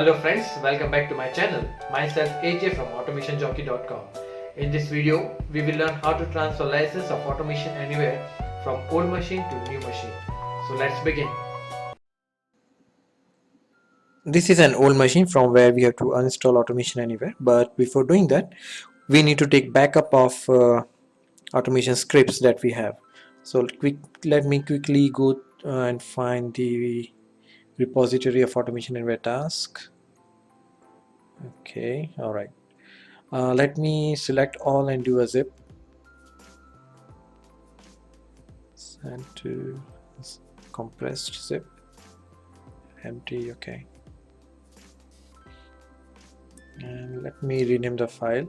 Hello friends, welcome back to my channel. Myself Ajay from automationjockey.com. In this video, we will learn how to transfer license of automation anywhere from old machine to new machine. So let's begin. This is an old machine from where we have to uninstall automation anywhere, but before doing that we need to take backup of automation scripts that we have. So let me quickly go and find the repository of automation anywhere task. Okay, all right. Let me select all and do a zip and to compressed zip empty. Okay, and let me rename the file.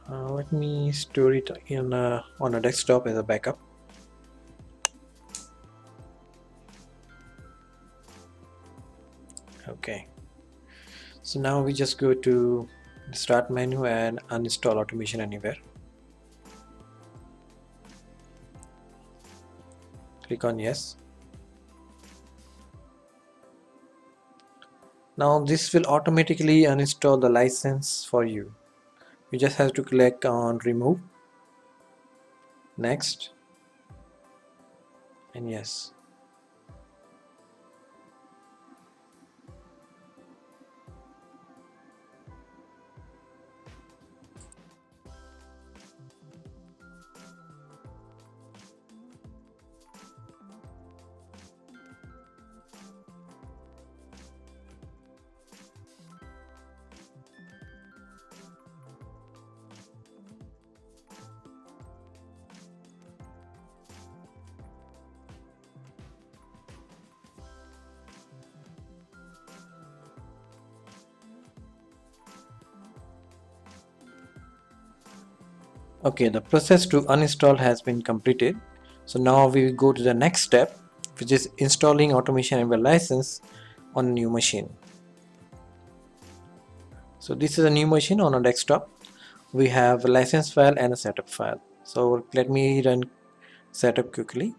Let me store it in on a desktop as a backup. Okay, so now we just go to the start menu and uninstall automation anywhere. Click on yes. Now this will automatically uninstall the license for you. You just have to click on remove, next, and yes. Okay, the process to uninstall has been completed. So now we will go to the next step, which is installing automation anywhere license on a new machine. So this is a new machine on a desktop. We have a license file and a setup file. So let me run setup quickly.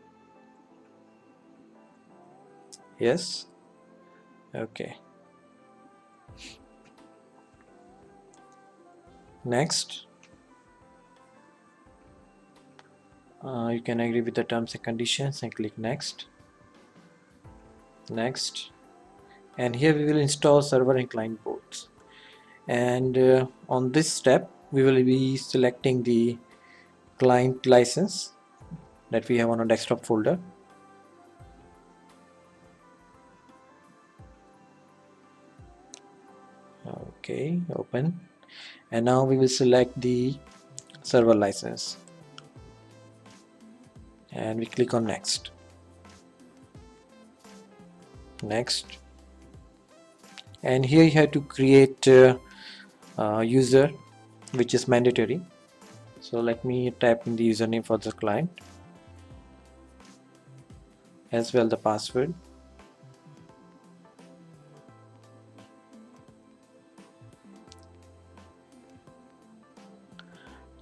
Yes. Okay. Next. You can agree with the terms and conditions and click next. Next. And here we will install server and client boards. And on this step, we will be selecting the client license that we have on a desktop folder. Okay, open. And now we will select the server license. And we click on next. Next. And here you have to create user, which is mandatory. So let me type in the username for the client, as well the password.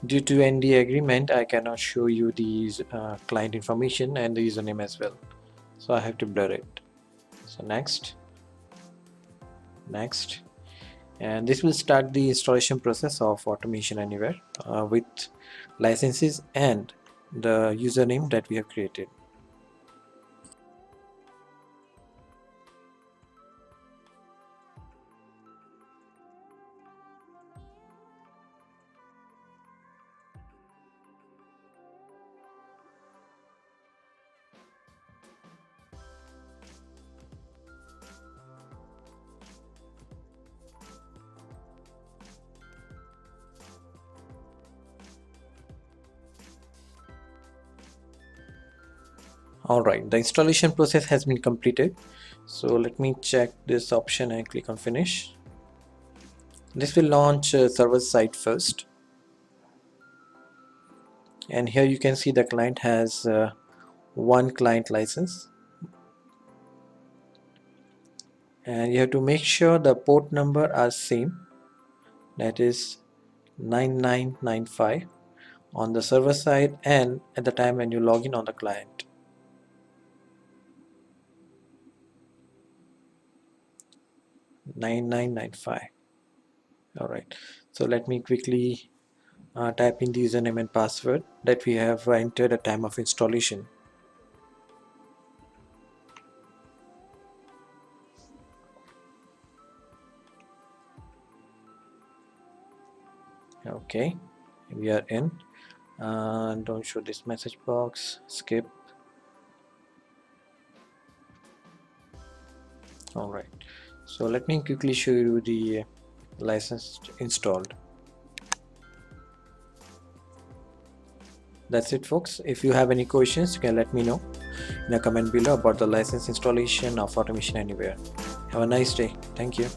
Due to NDA agreement, I cannot show you the client information and the username as well, so I have to blur it. So next, next, and this will start the installation process of automation anywhere with licenses and the username that we have created. Alright, the installation process has been completed. So let me check this option and click on finish. This will launch server side first. And here you can see the client has one client license. And you have to make sure the port number are same. That is 9995. on the server side and at the time when you log in on the client. $99.95. Alright, so let me quickly type in the username and password that we have entered at time of installation. Okay, we are in. Don't show this message box, skip. Alright, so let me quickly show you the license installed. That's it, folks. If you have any questions, you can let me know in a comment below about the license installation of Automation Anywhere. Have a nice day. Thank you.